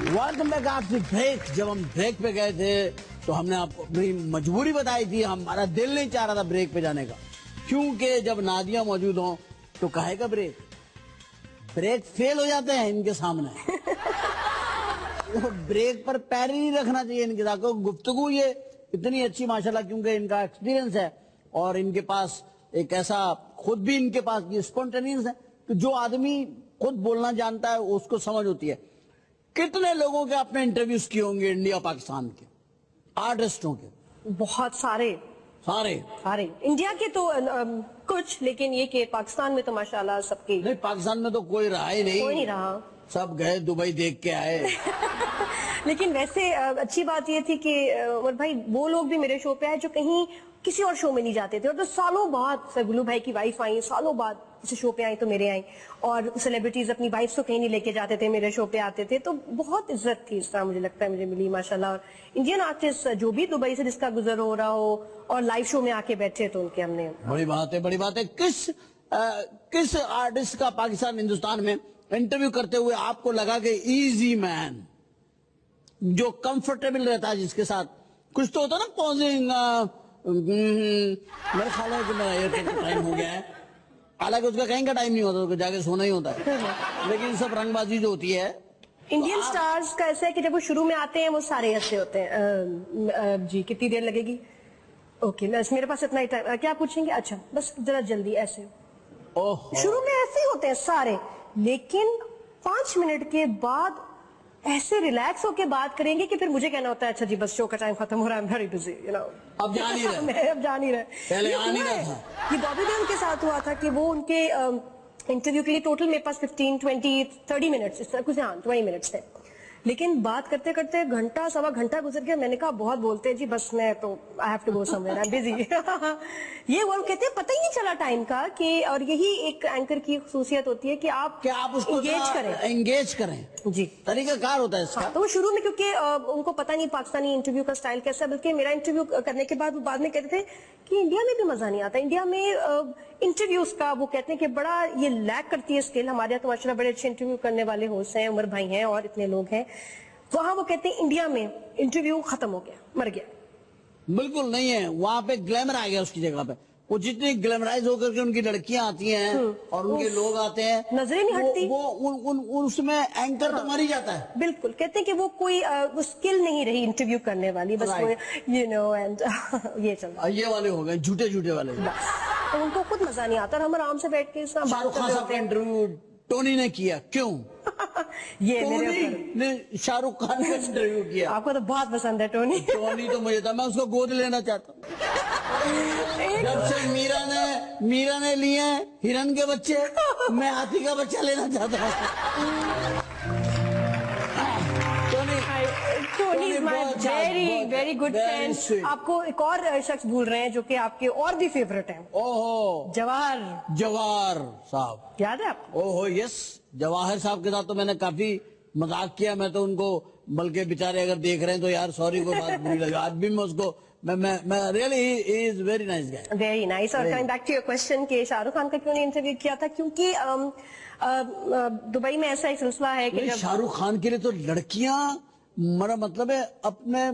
Welcome back after break. जब हम break पे गए थे तो हमने आपको अपनी मजबूरी बताई थी, हमारा दिल नहीं चाह रहा था ब्रेक पे जाने का, क्योंकि जब नादिया मौजूद हो तो कहेगा ब्रेक फेल हो जाते हैं इनके सामने। वो ब्रेक पर पैर ही नहीं रखना चाहिए इनके साथ। गुफ्तगू ये इतनी अच्छी माशाल्लाह, क्योंकि इनका एक्सपीरियंस है और इनके पास एक ऐसा खुद भी इनके पास ये स्पॉन्टेनियस है कि जो आदमी खुद बोलना जानता है उसको समझ होती है। कितने लोगों के आपने इंटरव्यूज किए होंगे इंडिया पाकिस्तान के आर्टिस्टों के? बहुत सारे सारे इंडिया के तो कुछ, लेकिन ये कि पाकिस्तान में तो माशाल्लाह सबके। नहीं, पाकिस्तान में तो कोई रहा ही नहीं। कोई नहीं रहा, सब गए दुबई देख के आए। लेकिन वैसे अच्छी बात ये थी कि उमर भाई वो लोग भी मेरे शो पे आए जो कहीं किसी और शो में नहीं जाते थे, और तो सालों बाद सरगुलू भाई की वाइफ आई, सालों बाद किसी शो पे आई तो मेरे आई, और सेलिब्रिटीज अपनी वाइफ तो कहीं नहीं लेके जाते थे, मेरे शो पे आते थे, तो बहुत इज्जत थी इस तरह मुझे लगता है मुझे मिली माशाल्लाह। और इंडियन आर्टिस्ट जो भी दुबई से जिसका गुजर हो रहा हो और लाइव शो में आके बैठे तो उनके हमने। बड़ी बात है, बड़ी बात है। किस आर्टिस्ट का पाकिस्तान हिंदुस्तान में इंटरव्यू करते हुए आपको लगा कि इजी मैन, जो कंफर्टेबल रहता है जिसके साथ? कुछ तो होता ना पॉजिंग, मेरे ख्याल है कि मेरा एयरपोर्ट का टाइम हो गया है, हालांकि उसका कहीं का टाइम नहीं होता, उसको जाके सोना ही होता है। लेकिन सब रंगबाजी जो होती है इंडियन स्टार्स का ऐसा है कि जब वो शुरू में आते हैं वो सारे ऐसे होते हैं। जी कितनी देर लगेगी? ओके मेरे पास इतना ही टाइम, क्या पूछेंगे? अच्छा बस जरा जल्दी, ऐसे शुरू में ऐसे ही होते हैं सारे, लेकिन 5 मिनट के बाद ऐसे रिलैक्स होके बात करेंगे कि फिर मुझे कहना होता है अच्छा जी बस शो का टाइम खत्म हो रहा है, I am very busy, you know. अब जान ही रहे। मैं अब जान ही रहे। पहले आ नहीं रहा था। ये बॉबी देओल के साथ हुआ था कि वो उनके इंटरव्यू के लिए टोटल मेरे पास 15, 20, 30 मिनट्स इस तरह कुछ, हाँ 20 मिनट्स थे, लेकिन बात करते करते घंटा सवा घंटा गुजर गया। मैंने कहा बहुत बोलते हैं जी, बस मैं तो I have to go somewhere, I am busy. ये वो कहते हैं पता ही नहीं चला टाइम का कि, और यही एक एंकर की खूसियत होती है कि आप उसको एंगेज करें जी, तरीका कार होता है इसका। हाँ, तो वो शुरू में क्योंकि उनको पता नहीं पाकिस्तानी इंटरव्यू का स्टाइल कैसा है, बल्कि मेरा इंटरव्यू करने के बाद वो बाद में कहते थे कि इंडिया में भी मजा नहीं आता, इंडिया में इंटरव्यूज का वो कहते हैं कि बड़ा ये लैक करती है स्किल। हमारे यहाँ तो माशाल्लाह बड़े अच्छे इंटरव्यू करने वाले होस्ट हैं, उमर भाई हैं और इतने लोग हैं। वहां वो कहते हैं इंडिया में इंटरव्यू खत्म हो गया, मर गया। बिल्कुल नहीं है, वहाँ पे ग्लैमर आ गया उसकी जगह पे। वो जितनी ग्लैमराइज होकर के उनकी लड़कियां आती हैं और उनके लोग आते हैं, नजरें नहीं हटती, वो उसमें एंकर तो मर ही जाता है। बिल्कुल, कहते हैं कि वो कोई वो स्किल नहीं रही इंटरव्यू करने वाली, बस वो यू नो एंड ये चल ये वाले हो गए झूठे वाले, तो उनको खुद मजा नहीं आता। हम आराम से बैठ के शाहरुख खान साहब का इंटरव्यू टोनी ने किया, क्यों? ये टोनी ने शाहरुख खान का इंटरव्यू किया। आपको तो बहुत पसंद है टोनी। टोनी तो मुझे था, मैं उसको गोद लेना चाहता हूँ। जब से मीरा ने लिए हिरन के बच्चे, मैं हाथी का बच्चा लेना चाहता हूँ। Tony is my very good friend. आपको एक और शख्स भूल रहे हैं जो कि आपके और भी फेवरेट हैं। ओहो, जवाहर साहब, याद है आपको? ओहो यस, जवाहर साहब के साथ तो मैंने काफी मजाक किया। मैं तो उनको, बल्कि बेचारे अगर देख रहे हैं तो यार सॉरी, कोई बात बुरी लगी, आज भी मैं उसको मैं really he is very nice guy, very nice. और coming back to your question कि शाहरुख खान का क्यों नहीं इंटरव्यू किया था, क्योंकि दुबई में ऐसा एक सिलसिला है कि शाहरुख खान के लिए तो लड़कियां, मेरा मतलब है अपने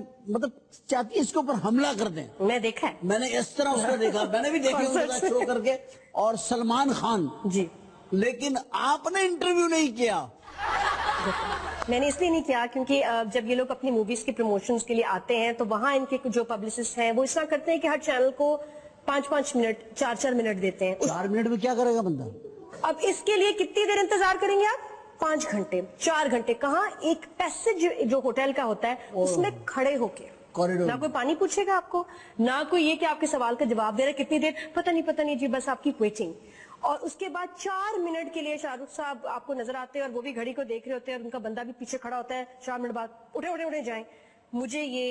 चाहती है इसके ऊपर हमला कर दें। मैं देखा है, मैंने इस तरह उसको देखा, मैंने भी देखी शो करके, और सलमान खान जी। लेकिन आपने इंटरव्यू नहीं किया। मैंने इसलिए नहीं किया क्योंकि जब ये लोग अपनी मूवीज के प्रमोशंस के लिए आते हैं तो वहां इनके जो पब्लिसिस्ट हैं वो इस तरह करते हैं कि हर चैनल को 5-5 मिनट 4-4 मिनट देते हैं। 4 मिनट में क्या करेगा बंदा? अब इसके लिए कितनी देर इंतजार करेंगे आप? 5 घंटे 4 घंटे कहाँ, एक पैसेज जो होटल का होता है उसमें खड़े होके, ना कोई पानी पूछेगा आपको, ना कोई ये कि आपके सवाल का जवाब दे रहा है। कितनी देर? पता नहीं जी, बस आपकी वेटिंग। और उसके बाद 4 मिनट के लिए शाहरुख साहब आपको नजर आते हैं और वो भी घड़ी को देख रहे होते हैं और उनका बंदा भी पीछे खड़ा होता है। 4 मिनट बाद उठे जाएं। मुझे ये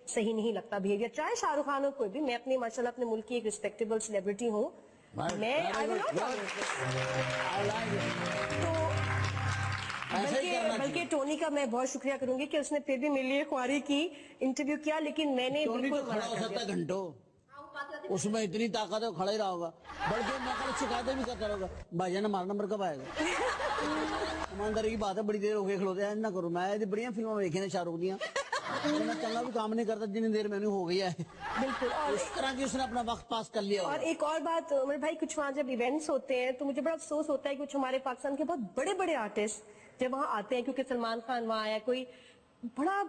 सही नहीं लगता बिहेवियर, चाहे शाहरुख खान हो कोई भी। मैं अपने माशाल्लाह अपने मुल्क की एक रिस्पेक्टेबल सेलिब्रिटी हूँ, मैं आई विल नॉट। बल्कि टोनी का मैं बहुत शुक्रिया करूंगी कि उसने फिर भी मेरे लिए ख्वारी की, इंटरव्यू किया, लेकिन मैंने बिल्कुल घंटों اس میں اتنی طاقت ہے کھڑا ہی رہا ہوگا, بلکہ میں کل شکایتیں بھی کرتا رہوں گا, بھائی جان ہمارا نمبر کب آئے گا؟ ایمانداری کی بات ہے, بڑی دیر ہو گئی کھلوتے ہیں نہ کرو. میں بڑی فلمیں دیکھی نا شاہ رخ دیاں, میں چنگا بھی کام نہیں کرتا جتنی دیر میں نے ہو گیا ہے. بالکل, اور اس طرح کی اس نے اپنا وقت پاس کر لیا. اور ایک اور بات عمر بھائی, کچھ وہاں جب ایونٹس ہوتے ہیں تو مجھے بڑا افسوس ہوتا ہے کہ کچھ ہمارے پاکستان کے بہت بڑے بڑے آرٹسٹ جب وہاں آتے ہیں, کیونکہ سلمان خان وہاں آیا, کوئی بڑا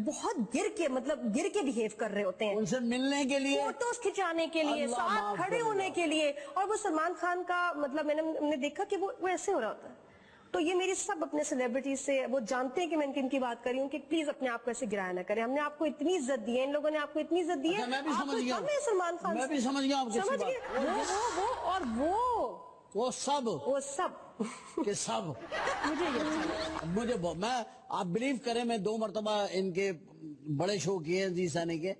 بہت گر کے بہیو کر رہے ہوتے ہیں, ان سے ملنے کے لیے, فوٹوز کھچانے کے لیے, ساتھ کھڑے ہونے کے لیے, اور وہ سلمان خان کا مطلب میں نے دیکھا کہ وہ ایسے ہو رہا ہوتا ہے. تو یہ میری سب اپنے سیلیبریٹیز سے, وہ جانتے ہیں کہ میں ان کی بات کر رہی ہوں کہ پلیز اپنے آپ کو ایسے گرایا نہ کریں. ہم نے آپ کو اتنی عزت دی ہے, ان لوگوں نے آپ کو اتنی عزت دی ہے. میں بھی سمجھ گیا, سلمان خان میں بھی سمجھ گیا آپ سمجھ گئے, وہ اور وہ سب کہ سب مجھے میں, آپ بلیو کریں, میں 2 مرتبہ ان کے بڑے شو کیے ہیں جی سانی کے,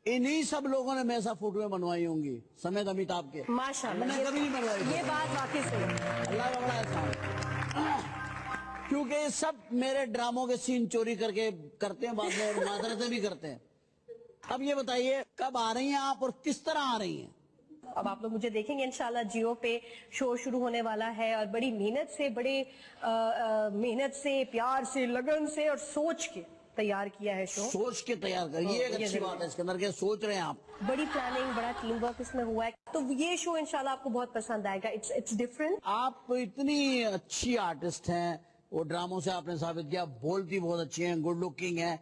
انہی سب لوگوں نے میرے ساتھ فوٹویں بنوائی ہوں گی سمیت امیتابھ کے. ماشاءاللہ, میں نے کبھی نہیں بنوائی, یہ بات واقعی صحیح ہے. اللہ کا بڑا احسان, کیونکہ یہ سب میرے ڈراموں کے سین چوری کر کے کرتے ہیں, بعد میں معذرتیں بھی کرتے ہیں. اب یہ بتائیے کب آ رہی ہیں آپ اور کس طرح آ رہی ہیں؟ اب آپ لوگ مجھے دیکھیں گے انشاءاللہ, جیو پہ شو شروع ہونے والا ہے, اور بڑی محنت سے پیار سے لگن سے اور سوچ کے تیار کیا ہے شو. سوچ کے تیار کر, یہ ایک اچھی بات ہے اس کے اندر کہ سوچ رہے ہیں آپ. بڑی پلاننگ, بڑا ٹیم ورک اس میں ہوا ہے, تو یہ شو انشاءاللہ آپ کو بہت پسند آئے گا. It's different. آپ اتنی اچھی آرٹسٹ ہیں, وہ ڈراموں سے آپ نے ثابت کیا, بولتی بہت اچھی ہیں, گڈ لکنگ ہیں.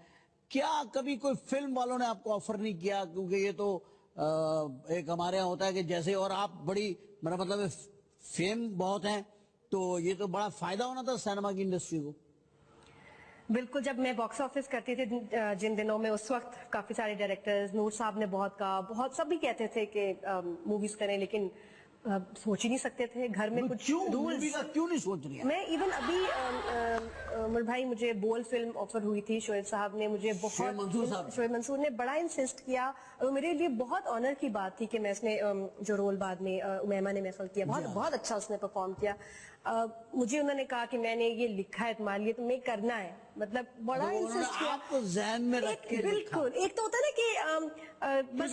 کیا کبھی کوئی فلم والوں نے آپ کو آفر نہیں کیا؟ کیونکہ یہ تو ایک ہمارے یہاں ہوتا ہے کہ جیسے, اور آپ بڑی, میرا مطلب فیم بہت ہیں, تو یہ تو بڑا فائدہ ہونا تھا سینما کی انڈسٹری کو. بالکل, جب میں باکس آفس کرتی تھی جن دنوں میں, اس وقت کافی سارے ڈائریکٹرز, نور صاحب نے بہت کہا, بہت سب بھی کہتے تھے کہ موویز کریں, لیکن سوچ ہی نہیں سکتے تھے گھر میں کچھ رولز. کیوں نہیں سوچ رہی ہیں؟ میں ایون ابھی عمر بھائی, مجھے بول فلم آفر ہوئی تھی, شعیب صاحب نے مجھے بہت, شعیب منصور نے بڑا انسسٹ کیا, اور میرے لیے بہت آنر کی بات تھی کہ میں اس نے جو رول بعد میں امیمہ نے محفل کیا, بہت اچھا اس نے پرفارم کیا. مجھے انہوں نے کہا کہ میں نے یہ لکھا ہے تمہارے لیے, تمہیں کرنا ہے, مطلب بڑا انسسٹ کیا. آپ کو ذہن میں رکھ کے بالکل, ایک تو ہوتا ہے نا کہ بس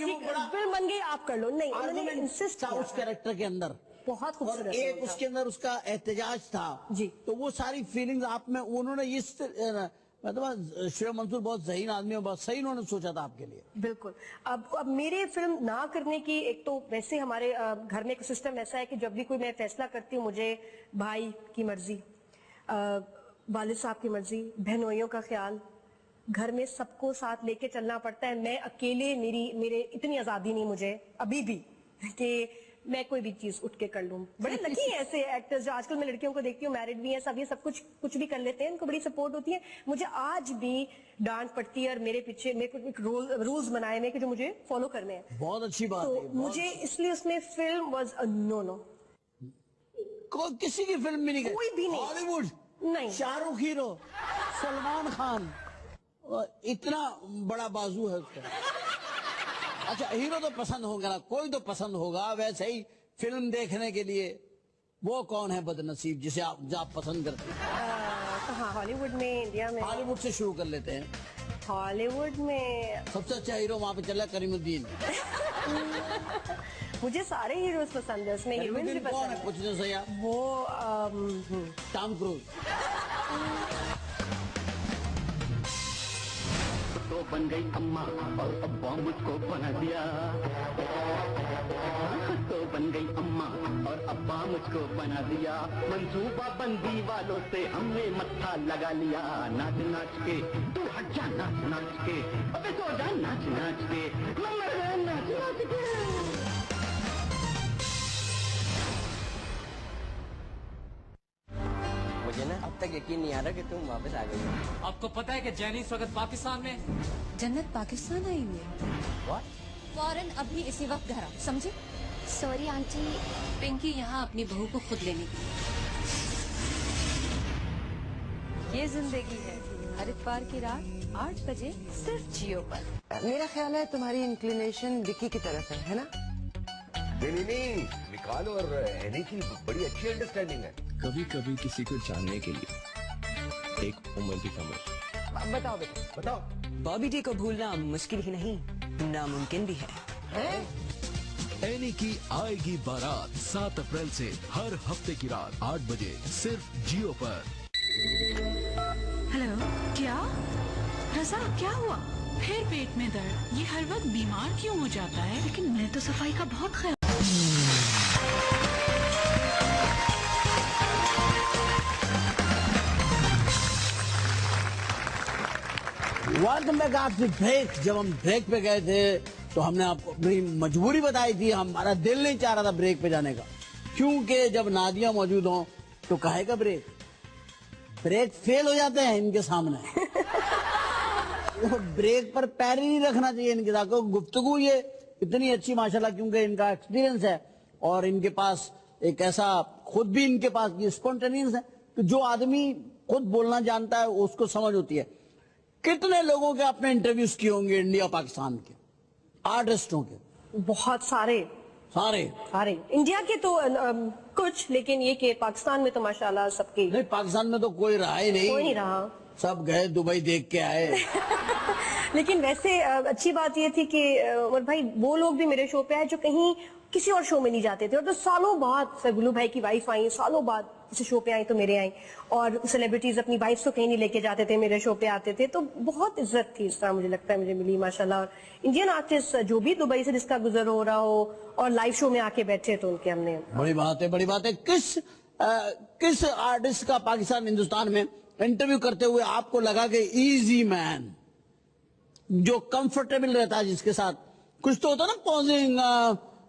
فلم بن گئی آپ کر لو, نہیں, انہوں نے انسسٹ کیا اس کیریکٹر کے اندر, بہت خوبصورت, ایک اس کے اندر اس کا احتجاج تھا جی, تو وہ ساری فیلنگز آپ میں, انہوں نے اس مطلب شعیب منصور بہت ذہین آدمی ہے, بہت صحیح انہوں نے سوچا تھا آپ کے لیے. بالکل. اب میرے فلم نہ کرنے کی, ایک تو ویسے ہمارے گھر میں ایک سسٹم ایسا ہے کہ جب بھی کوئی میں فیصلہ کرتی ہوں, مجھے بھائی کی مرضی, والد صاحب کی مرضی, بہنوئیوں کا خیال, گھر میں سب کو ساتھ لے کے چلنا پڑتا ہے. میں اکیلے, میرے اتنی آزادی نہیں مجھے ابھی بھی کہ میں کوئی بھی چیز اٹھ کے کر لوں. بڑے لکی ہیں ایسے ایکٹرز جو آج کل میں لڑکیوں کو دیکھتی ہوں, میرڈ بھی ہیں سب, یہ سب کچھ بھی کر لیتے ہیں, ان کو بڑی سپورٹ ہوتی ہے. مجھے آج بھی ڈانٹ پڑتی ہے, اور میرے پیچھے میرے کو رولز بنائے ہوئے کہ جو مجھے فالو کرنے ہیں. بہت اچھی بات ہے. مجھے اس لیے اس میں فلم واز نو, کسی کی فلم بھی نہیں, کوئی بھی نہیں, ہالی ووڈ نہیں, شاہ رخ ہیرو, سلمان خان, اتنا بڑا بازو ہے اس کا. اچھا, ہیرو تو پسند ہوگا نا, کوئی تو پسند ہوگا, ویسے ہی فلم دیکھنے کے لیے وہ کون ہے بد نصیب جسے آپ پسند کرتے ہیں؟ کہاں, ہالی ووڈ میں, انڈیا میں؟ ہالی ووڈ سے شروع کر لیتے ہیں. ہالی ووڈ میں سب سے اچھا ہیرو وہاں پہ چل رہا ہے کریم الدین. مجھے سارے ہیروز پسند ہیں, اس میں ہیروئنز بھی پسند ہیں. پوچھنے سے یار, وہ ٹام کروز. تو بن گئی اماں اور ابا مجھ کو بنا دیا, تو بن گئی اماں اور ابا مجھ کو بنا دیا. منصوبہ بندی والوں سے ہم نے متھا لگا لیا. ناچ ناچ کے تو ہٹ جا, ناچ ناچ کے ابے سو جا, ناچ ناچ کے ناچ ناچ کے. مجھے نا اب تک یقین نہیں آ رہا کہ تم واپس آ گئی. آپ کو پتا ہے کہ جینی اس وقت پاکستان میں, جنت پاکستان آئی ہوئی ہے, فوراً ابھی اسی وقت گھر آؤ, سمجھے؟ سوری آنٹی, پنکی یہاں اپنی بہو کو خود لینے کی. یہ زندگی ہے, ہر اتوار کی رات 8 بجے صرف جیو پر. میرا خیال ہے تمہاری انکلینیشن وکی کی طرف ہے نا؟ نہیں, نکال, اور اینی کی بڑی اچھی انڈرسٹینڈنگ ہے. کبھی کبھی کسی کو جاننے کے لیے ایک عمر کی کمر. بتاؤ بیٹا, بتاؤ. بابی جی کو بھولنا مشکل ہی نہیں, ناممکن بھی ہے. एनी की आएगी बारात 7 अप्रैल से हर हफ्ते की रात 8 बजे सिर्फ जियो पर। हेलो, क्या रज़ा, क्या हुआ? फिर पेट में दर्द? ये हर वक्त बीमार क्यों हो जाता है? लेकिन मैं तो सफाई का बहुत ख्याल। Welcome back after break. जब हम ब्रेक पे गए थे तो हमने आपको अपनी मजबूरी बताई थी, हमारा दिल नहीं चाह रहा था ब्रेक पे जाने का, क्योंकि जब नादिया मौजूद हो तो काहेगा ब्रेक? ब्रेक फेल हो जाते हैं इनके सामने। वो ब्रेक पर पैर ही नहीं रखना चाहिए इनके साथ। गुफ्तगू ये इतनी अच्छी माशाल्लाह, क्योंकि इनका एक्सपीरियंस है और इनके पास एक ऐसा खुद भी इनके पास ये स्पॉन्टेनियस है कि जो आदमी खुद बोलना जानता है उसको समझ होती है। कितने लोगों के आपने इंटरव्यूज किए होंगे इंडिया पाकिस्तान के आर्टिस्टों के? बहुत सारे इंडिया के तो कुछ, लेकिन ये कि पाकिस्तान में तो माशाल्लाह सबके। नहीं, पाकिस्तान में तो कोई रहा ही नहीं। कोई नहीं रहा, सब गए दुबई देख के आए। लेकिन वैसे अच्छी बात ये थी कि उमर भाई वो लोग भी मेरे शो पे आए जो कहीं किसी और शो में नहीं जाते थे, और तो सालों बाद सरगुलू भाई की वाइफ आई, सालों बाद किसी शो पे आई तो मेरे आई, और सेलिब्रिटीज अपनी वाइफ को कहीं नहीं लेके जाते थे, मेरे शो पे आते थे, तो बहुत इज्जत थी इस तरह मुझे लगता है मुझे मिली माशाल्लाह। और इंडियन आर्टिस्ट जो भी दुबई से जिसका गुजर हो रहा हो और लाइव शो में आके बैठे तो उनके हमने। बड़ी बात है, बड़ी बात है। किस आर्टिस्ट का पाकिस्तान हिंदुस्तान में इंटरव्यू करते हुए आपको लगा कि इजी मैन, जो कंफर्टेबल रहता है जिसके साथ? कुछ तो होता ना पॉजिंग,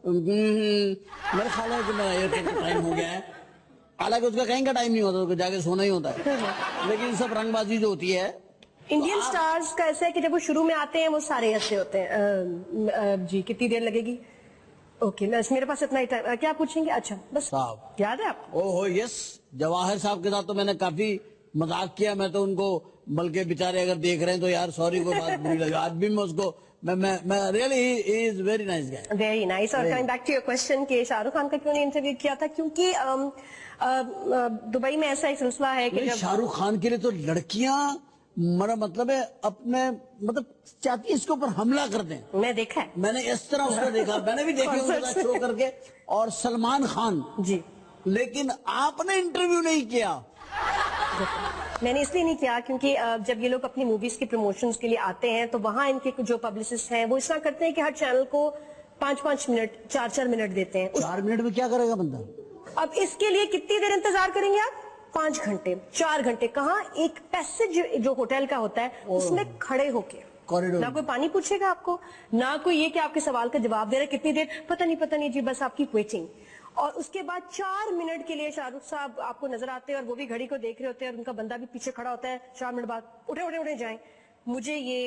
मेरे ख्याल है कि मेरा एयरपोर्ट का टाइम हो गया है, हालांकि उसका कहीं का टाइम नहीं होता, उसको जाके सोना ही होता है, लेकिन सब रंगबाजी जो होती है इंडियन स्टार्स का ऐसा है कि जब वो शुरू में आते हैं वो सारे ऐसे होते हैं। जी कितनी देर लगेगी? ओके, मेरे पास इतना ही टाइम, क्या पूछेंगे? अच्छा बस साहब याद है आपको? ओहो यस, जवाहर साहब के साथ तो मैंने काफी मजाक किया, मैं तो उनको, बल्कि बेचारे अगर देख रहे हैं तो यार सॉरी, कोई बात बुरी लगी, आज भी मैं उसको मैं really he is very nice guy, very nice. और coming back to your question कि शाहरुख खान का क्यों नहीं इंटरव्यू किया था, क्योंकि दुबई में ऐसा एक सिलसिला है कि शाहरुख खान के लिए तो लड़कियां, मेरा मतलब है अपने मतलब चाहती है इसके ऊपर हमला कर दें। मैं देखा है, मैंने इस तरह उसको देखा, मैंने भी देखा शो करके, और सलमान खान जी, लेकिन आपने इंटरव्यू नहीं किया। मैंने इसलिए नहीं किया क्योंकि जब ये लोग अपनी मूवीज के प्रमोशंस के लिए आते हैं तो वहां इनके जो पब्लिसिस्ट हैं वो इस तरह करते हैं कि हर चैनल को 5-5 मिनट 4-4 मिनट देते हैं। 4 मिनट में क्या करेगा बंदा? अब इसके लिए कितनी देर इंतजार करेंगे आप? 5 घंटे 4 घंटे, कहाँ एक पैसेज जो होटल का होता है उसमें खड़े होके, कॉरिडोर, ना कोई पानी पूछेगा आपको, ना कोई ये कि आपके सवाल का जवाब दे रहा है, कितनी देर पता नहीं जी, बस आपकी वेटिंग। और उसके बाद 4 मिनट के लिए शाहरुख साहब आपको नजर आते हैं और वो भी घड़ी को देख रहे होते हैं और उनका बंदा भी पीछे खड़ा होता है, 4 मिनट बाद उठे जाएं। मुझे ये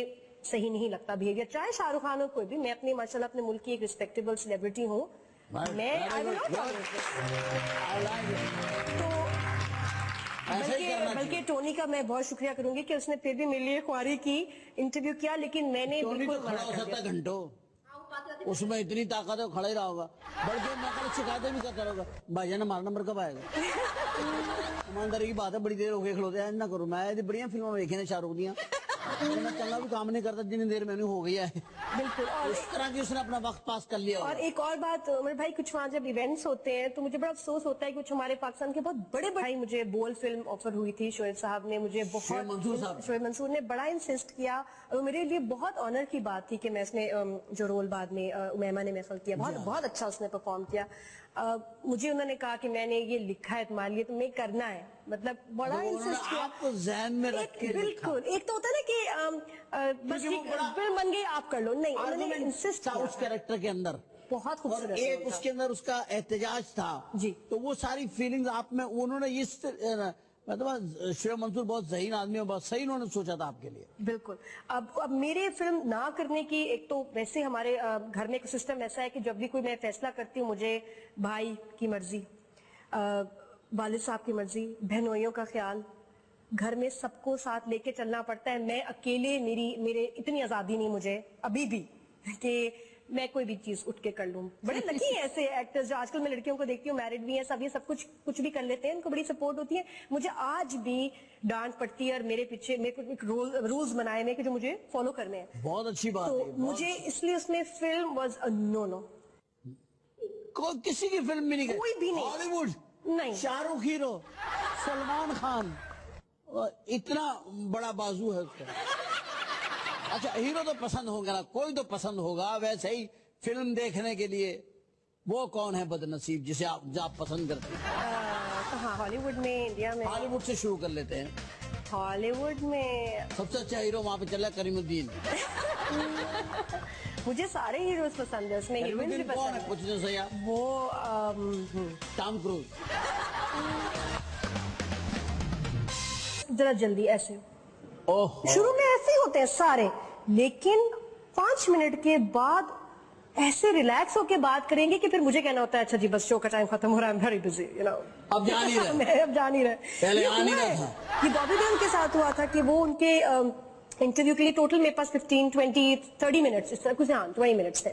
सही नहीं लगता बिहेवियर, चाहे शाहरुख खान हो कोई भी। मैं अपनी माशाल्लाह अपने मुल्क की एक रिस्पेक्टेबल सेलिब्रिटी हूँ, मैं बल्कि टोनी का मैं बहुत शुक्रिया करूंगी कि उसने फिर भी मेरे लिए ख्वारी की, इंटरव्यू किया, लेकिन मैंने बिल्कुल खड़ा हो सकता है घंटों, उसमें इतनी ताकत है खड़ा ही रहा होगा, बल्कि मैं कल शिकायतें भी करता रहूंगा, भाई ना हमारा नंबर कब आएगा? ईमानदारी की बात है, बड़ी देर हो गई खलोते हैं ना करो, मैं बढ़िया फिल्में देखे ने शाहरुख दिया, मैं चंगा भी काम नहीं करता जितनी देर मैंने हो गई है। बिल्कुल, और इस तरह की उसने अपना वक्त पास कर लिया। और एक और बात उमर भाई, कुछ वहाँ जब इवेंट्स होते हैं तो मुझे बड़ा अफसोस होता है, कुछ हमारे पाकिस्तान के बहुत बड़े भाई, मुझे बोल फिल्म ऑफर हुई थी, शोएब साहब ने मुझे बहुत, शोएब मंसूर ने बड़ा इंसिस्ट किया, और मेरे लिए बहुत ऑनर की बात थी कि मैं उसने जो रोल बाद में उमैमा ने महसूल किया, बहुत अच्छा उसने परफॉर्म किया। मुझे उन्होंने कहा कि मैंने ये लिखा है तुम्हारे लिए, तुम्हें करना है, मतलब बड़ा इंसिस्ट किया, आपको ज़हन में रख के बिल्कुल। एक तो होता है ना कि बस फिल्म बन गई आप कर लो, नहीं, उन्होंने इंसिस्ट किया उस कैरेक्टर के अंदर, बहुत खूबसूरत, एक उसके अंदर उसका एहतजाज था जी, तो वो सारी फीलिंग्स आप में उन्होंने इस मतलब शोएब मंसूर बहुत सही आदमी है, बहुत सही उन्होंने सोचा था आपके लिए। बिल्कुल। अब मेरे फिल्म ना करने की, एक तो वैसे हमारे घर में एक सिस्टम ऐसा है कि जब भी कोई मैं फैसला करती हूँ, मुझे भाई की मर्जी, वालिद साहब की मर्जी, बहनोइयों का ख्याल, घर में सबको साथ लेके चलना पड़ता है। मैं अकेले, मेरे इतनी आजादी नहीं मुझे अभी भी कि मैं कोई भी चीज उठ के कर लूं। बड़े लकी हैं ऐसे एक्टर्स जो आजकल मैं लड़कियों को देखती हूँ, मैरिड भी हैं सब, ये सब कुछ भी कर लेते हैं, उनको बड़ी सपोर्ट होती है। मुझे आज भी डांट पड़ती है और मेरे पीछे मेरे को एक रूल्स बनाए हुए कि जो मुझे फॉलो करने हैं। बहुत अच्छी बात तो है, मुझे इसलिए उसमें फिल्म वाज अ नो। किसी की फिल्म भी नहीं गई, कोई भी नहीं, हॉलीवुड नहीं, शाहरुख हीरो, सलमान खान, इतना बड़ा बाजू है उसका। अच्छा हीरो तो पसंद होगा ना, कोई तो पसंद होगा, वैसे ही फिल्म देखने के लिए वो कौन है बदनसीब जिसे आप पसंद करते हैं? कहाँ, हॉलीवुड में, इंडिया में? हॉलीवुड से शुरू कर लेते हैं। हॉलीवुड में सबसे अच्छा हीरो वहाँ पे चला करीमुद्दीन। मुझे सारे हीरोज पसंद है, उसमें हीरोइन भी कौन है पसंद पूछने से यार? वो टॉम क्रूज। जरा जल्दी ऐसे, ओह शुरू में ऐसे ही होते हैं सारे, लेकिन 5 मिनट के बाद ऐसे रिलैक्स होके बात करेंगे कि फिर मुझे कहना होता है अच्छा जी बस शो का टाइम खत्म हो रहा है, I'm very busy, you know। अब जान ही रहे। मैं अब जान ही रहे। पहले आ नहीं रहा था। ये बॉबी देओल के साथ हुआ था कि वो उनके इंटरव्यू के लिए टोटल मेरे पास 15, 20, 30 मिनट्स इस तरह कुछ, हाँ 20 मिनट्स थे,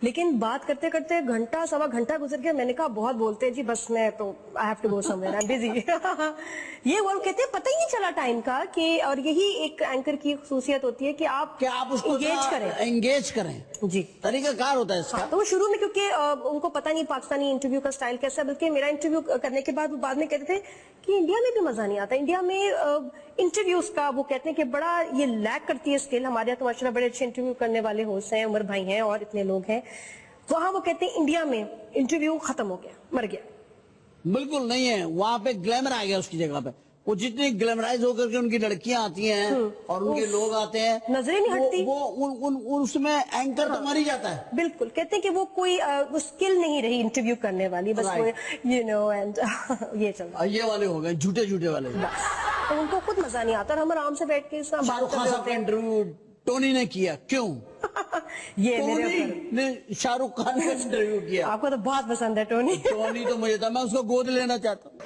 लेकिन बात करते करते घंटा सवा घंटा गुजर गया। मैंने कहा बहुत बोलते हैं जी, बस मैं तो I have to go somewhere, I am busy. ये वो कहते हैं पता ही नहीं चला टाइम का कि, और यही एक एंकर की खुसूसियत होती है कि आप उसको एंगेज करें जी, तरीका कार होता है इसका। हाँ, तो वो शुरू में क्योंकि उनको पता नहीं पाकिस्तानी इंटरव्यू का स्टाइल कैसा है, बल्कि मेरा इंटरव्यू करने के बाद वो बाद में कहते थे कि इंडिया में भी मजा नहीं आता, इंडिया में इंटरव्यूज का वो कहते हैं कि बड़ा ये लैक करती है स्किल। हमारे यहाँ तो माशाल्लाह बड़े अच्छे इंटरव्यू करने वाले होस्ट हैं, उमर भाई हैं और इतने लोग हैं। वहां वो कहते हैं इंडिया में इंटरव्यू खत्म हो गया, मर गया। बिल्कुल नहीं है, वहाँ पे ग्लैमर आ गया उसकी जगह पे। वो जितनी ग्लैमराइज होकर के उनकी लड़कियां आती हैं और उनके लोग आते हैं, नजरें नहीं हटती, वो उसमें एंकर तो मर ही जाता है। बिल्कुल, कहते हैं कि वो कोई वो स्किल नहीं रही इंटरव्यू करने वाली, बस वो यू नो एंड ये चल रहा। ये वाले हो गए झूठे वाले, तो उनको खुद मजा नहीं आता और हम आराम से बैठ के शाहरुख खान साहब का इंटरव्यू टोनी ने किया, क्यों? ये टोनी ने शाहरुख खान का इंटरव्यू किया। आपको तो बहुत पसंद है टोनी। टोनी तो मुझे था, मैं उसको गोद लेना चाहता हूँ।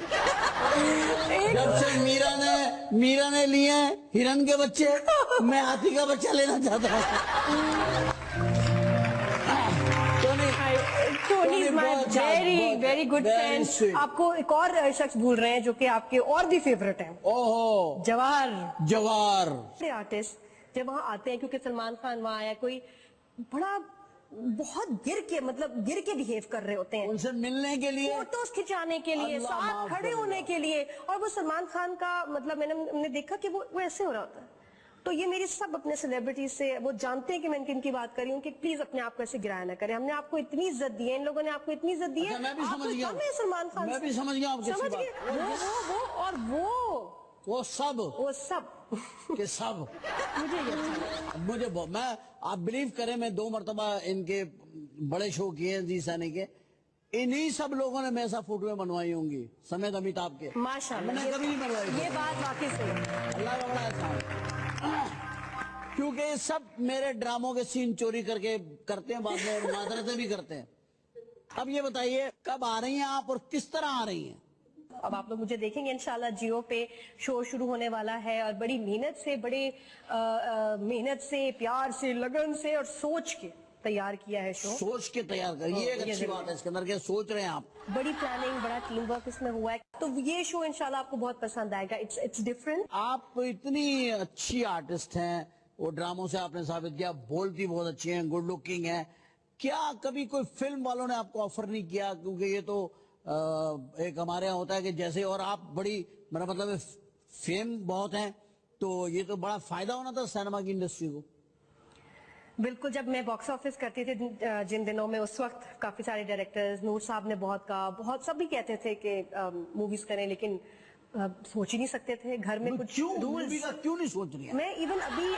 जब से मीरा ने लिए हिरन के बच्चे, मैं हाथी का बच्चा लेना चाहता हूँ। Tony is my very good friend. आपको एक और शख्स भूल रहे हैं जो कि आपके और भी फेवरेट हैं। ओहो, जवाहर आर्टिस्ट जब वहाँ आते हैं, क्योंकि सलमान खान वहाँ आया, कोई बड़ा बहुत गिर के बिहेव कर रहे होते हैं, उनसे मिलने के लिए, फोटोज खिंचाने के लिए, साथ खड़े होने के लिए, और वो सलमान खान का मतलब हमने देखा कि वो ऐसे हो रहा होता है। तो ये मेरी सब अपने सेलिब्रिटी से वो जानते हैं कि मैं इनकी बात कर रही हूँ कि प्लीज अपने आप को ऐसे गिराया ना करें। हमने आपको इतनी इज्जत दी है, इन लोगों ने आपको इतनी इज्जत दी है। मैं भी समझ गया, सलमान खान मैं भी समझ गया आपकी बात। वो सब के सब मुझे मैं आप बिलीव करें, मैं 2 मरतबा इनके बड़े शो किए हैं जी सानी के, इन्हीं सब लोगों ने मेरे साथ फोटो बनवाई होंगी समेत अमिताभ के। माशाल्लाह, मैंने कभी नहीं बनवाई। ये बात वाकई सही है, अल्लाह का बड़ा एहसान। क्योंकि सब मेरे ड्रामों के सीन चोरी करके करते हैं, बाद में मादरतें भी करते हैं। अब ये बताइए कब आ रही हैं आप और किस तरह आ रही हैं? अब आप लोग मुझे देखेंगे इंशाल्लाह, जियो पे शो शुरू होने वाला है और बड़ी मेहनत से प्यार से लगन से और सोच के तैयार किया है शो। सोच के तैयार कर, ये एक अच्छी बात है इसके अंदर, सोच रहे हैं आप। बड़ी प्लानिंग, बड़ा टीम वर्क इसमें हुआ है, तो ये शो इंशाल्लाह आपको बहुत पसंद आएगा। It's different. आप इतनी अच्छी आर्टिस्ट हैं, वो ड्रामों से आपने साबित किया, बोलती बहुत अच्छी हैं, गुड लुकिंग हैं। क्या कभी कोई फिल्म वालों ने आपको ऑफर नहीं किया? क्योंकि ये तो एक हमारे यहाँ होता है कि जैसे, और आप बड़ी, मेरा मतलब फेम बहुत है, तो ये तो बड़ा फायदा होना था सिनेमा की इंडस्ट्री को। बिल्कुल, जब मैं बॉक्स ऑफिस करती थी जिन दिनों में, उस वक्त काफी सारे डायरेक्टर्स, नूर साहब ने बहुत कहा, बहुत सभी कहते थे कि मूवीज करें, लेकिन सोच ही नहीं सकते थे घर में कुछ रूल्स। क्यों नहीं सोच रही है? मैं इवन अभी